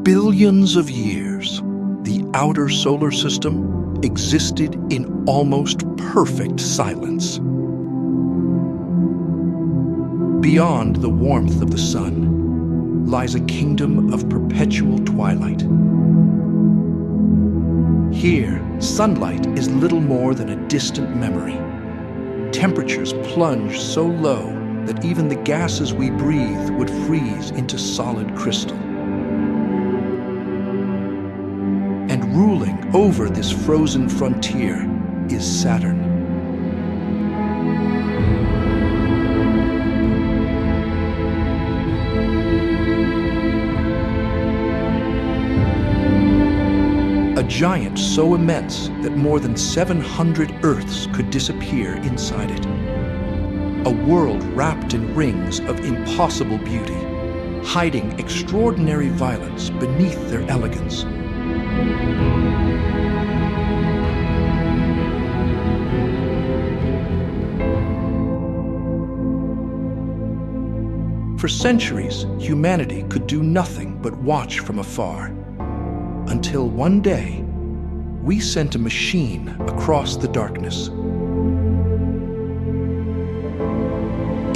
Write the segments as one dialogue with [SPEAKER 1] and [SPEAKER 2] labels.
[SPEAKER 1] billions of years, the outer solar system existed in almost perfect silence. Beyond the warmth of the sun lies a kingdom of perpetual twilight. Here, sunlight is little more than a distant memory. Temperatures plunge so low that even the gases we breathe would freeze into solid crystal. And ruling over this frozen frontier is Saturn. A giant so immense that more than 700 Earths could disappear inside it. A world wrapped in rings of impossible beauty, hiding extraordinary violence beneath their elegance. For centuries, humanity could do nothing but watch from afar. Until one day, we sent a machine across the darkness.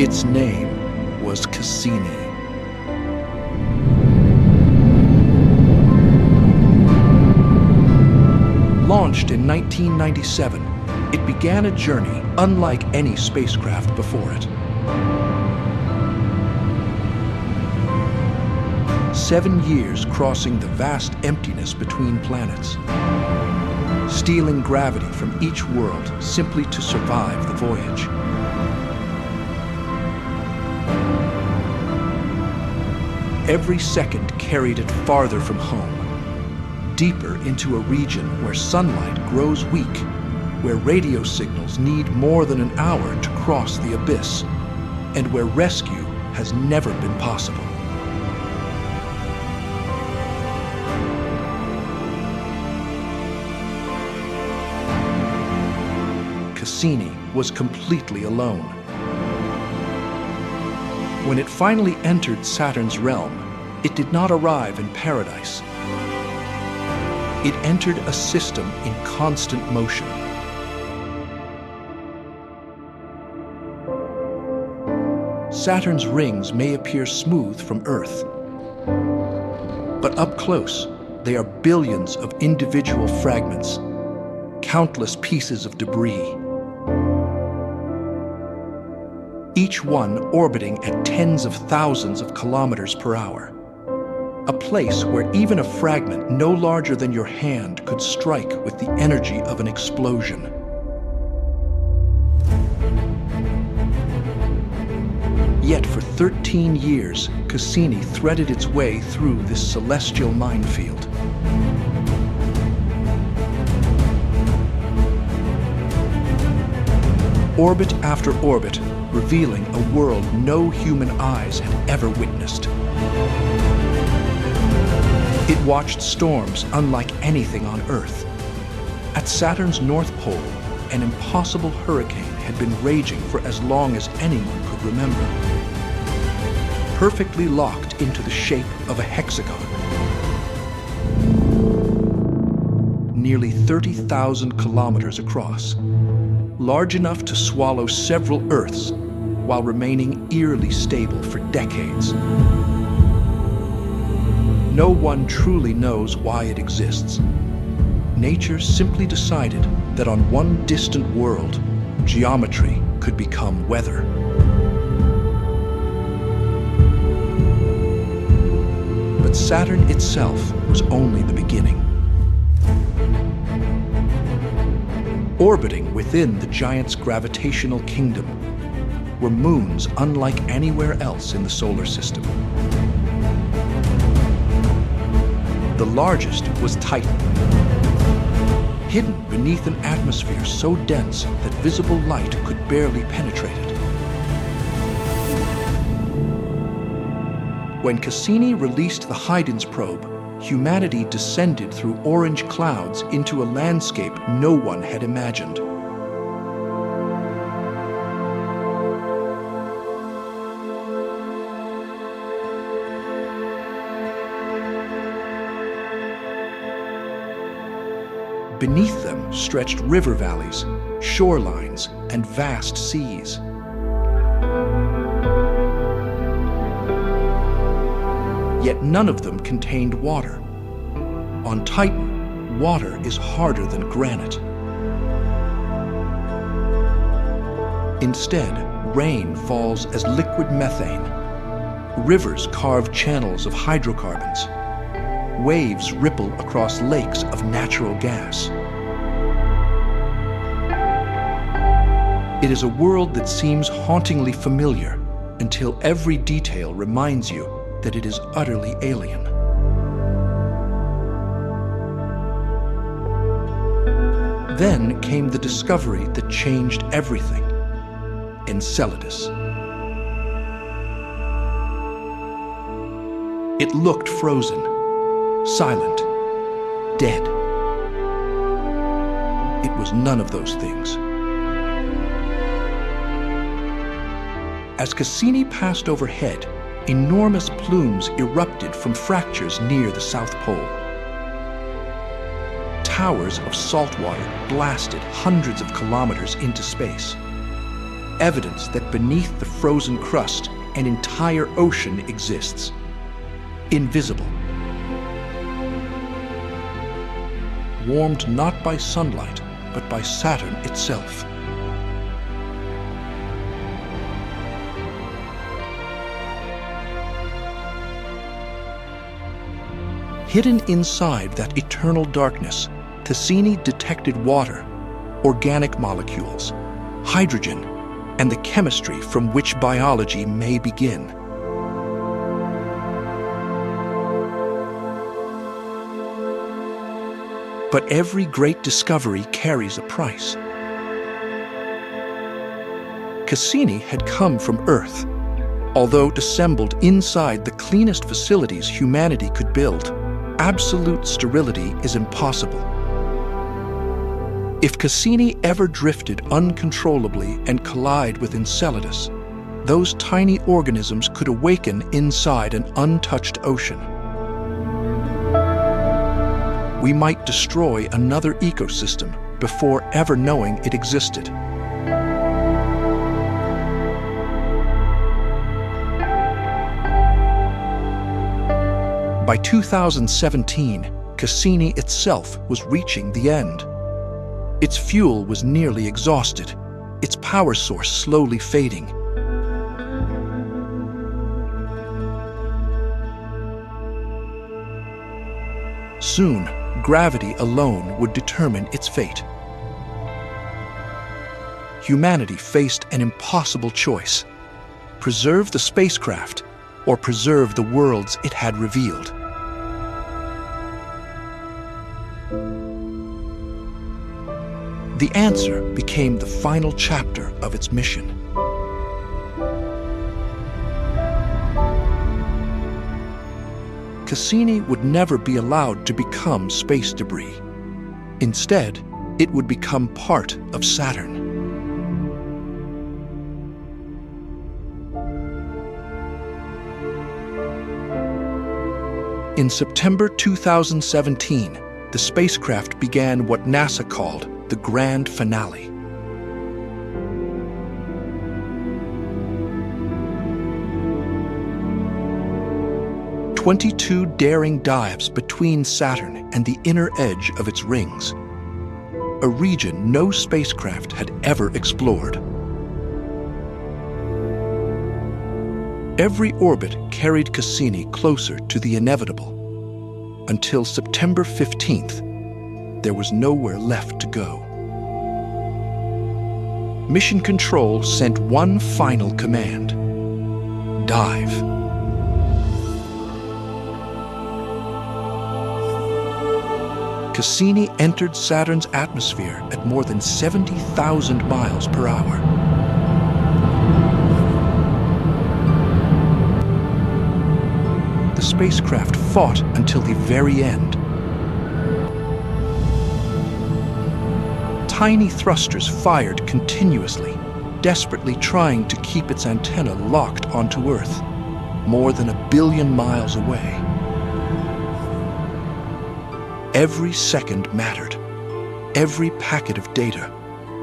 [SPEAKER 1] Its name was Cassini. Launched in 1997, it began a journey unlike any spacecraft before it. 7 years crossing the vast emptiness between planets, stealing gravity from each world simply to survive the voyage. Every second carried it farther from home, deeper into a region where sunlight grows weak, where radio signals need more than an hour to cross the abyss, and where rescue has never been possible. Cassini was completely alone. When it finally entered Saturn's realm, it did not arrive in paradise. It entered a system in constant motion. Saturn's rings may appear smooth from Earth, but up close, they are billions of individual fragments, countless pieces of debris. Each one orbiting at tens of thousands of kilometers per hour. A place where even a fragment no larger than your hand could strike with the energy of an explosion. Yet for 13 years, Cassini threaded its way through this celestial minefield. Orbit after orbit, revealing a world no human eyes had ever witnessed. It watched storms unlike anything on Earth. At Saturn's North Pole, an impossible hurricane had been raging for as long as anyone could remember. Perfectly locked into the shape of a hexagon. Nearly 30,000 kilometers across. Large enough to swallow several Earths, while remaining eerily stable for decades. No one truly knows why it exists. Nature simply decided that on one distant world, geometry could become weather. But Saturn itself was only the beginning. Orbiting within the giant's gravitational kingdom were moons unlike anywhere else in the solar system. The largest was Titan, hidden beneath an atmosphere so dense that visible light could barely penetrate it. When Cassini released the Huygens probe, humanity descended through orange clouds into a landscape no one had imagined. Beneath them stretched river valleys, shorelines, and vast seas. Yet none of them contained water. On Titan, water is harder than granite. Instead, rain falls as liquid methane. Rivers carve channels of hydrocarbons. Waves ripple across lakes of natural gas. It is a world that seems hauntingly familiar until every detail reminds you that it is utterly alien. Then came the discovery that changed everything: Enceladus. It looked frozen, silent, dead. It was none of those things. As Cassini passed overhead, enormous plumes erupted from fractures near the South Pole. Towers of salt water blasted hundreds of kilometers into space. Evidence that beneath the frozen crust, an entire ocean exists. Invisible. Warmed not by sunlight, but by Saturn itself. Hidden inside that eternal darkness, Cassini detected water, organic molecules, hydrogen, and the chemistry from which biology may begin. But every great discovery carries a price. Cassini had come from Earth. Although assembled inside the cleanest facilities humanity could build, absolute sterility is impossible. If Cassini ever drifted uncontrollably and collide with Enceladus, those tiny organisms could awaken inside an untouched ocean. We might destroy another ecosystem before ever knowing it existed. By 2017, Cassini itself was reaching the end. Its fuel was nearly exhausted, its power source slowly fading. Soon, gravity alone would determine its fate. Humanity faced an impossible choice: preserve the spacecraft or preserve the worlds it had revealed. The answer became the final chapter of its mission. Cassini would never be allowed to become space debris. Instead, it would become part of Saturn. In September 2017, the spacecraft began what NASA called the grand finale. "22 daring dives between Saturn and the inner edge of its rings, a region no spacecraft had ever explored. Every orbit carried Cassini closer to the inevitable. Until September 15th, there was nowhere left to go. Mission Control sent one final command: dive. Cassini entered Saturn's atmosphere at more than 70,000 miles per hour. The spacecraft fought until the very end. Tiny thrusters fired continuously, desperately trying to keep its antenna locked onto Earth, more than 1 billion miles away. Every second mattered. every packet of data,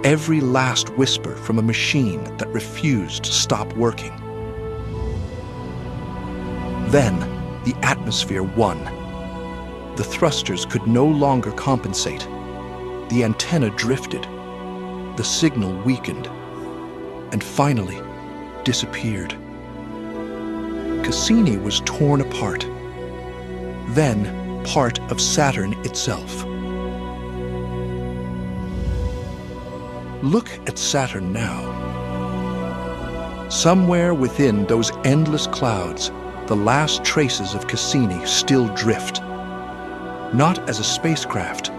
[SPEAKER 1] every last whisper from a machine that refused to stop working. Then, the atmosphere won. The thrusters could no longer compensate. The antenna drifted. The signal weakened. And finally, disappeared. Cassini was torn apart. Then, part of Saturn itself. Look at Saturn now. Somewhere within those endless clouds, the last traces of Cassini still drift. Not as a spacecraft,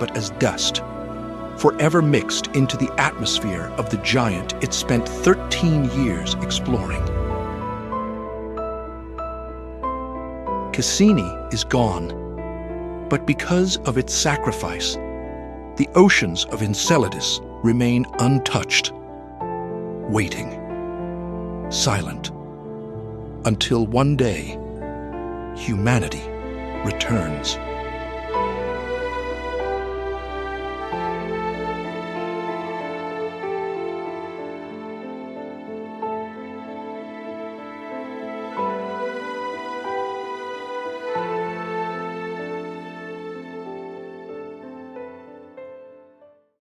[SPEAKER 1] but as dust, forever mixed into the atmosphere of the giant it spent 13 years exploring. Cassini is gone, but because of its sacrifice, the oceans of Enceladus remain untouched, waiting, silent, until one day humanity returns.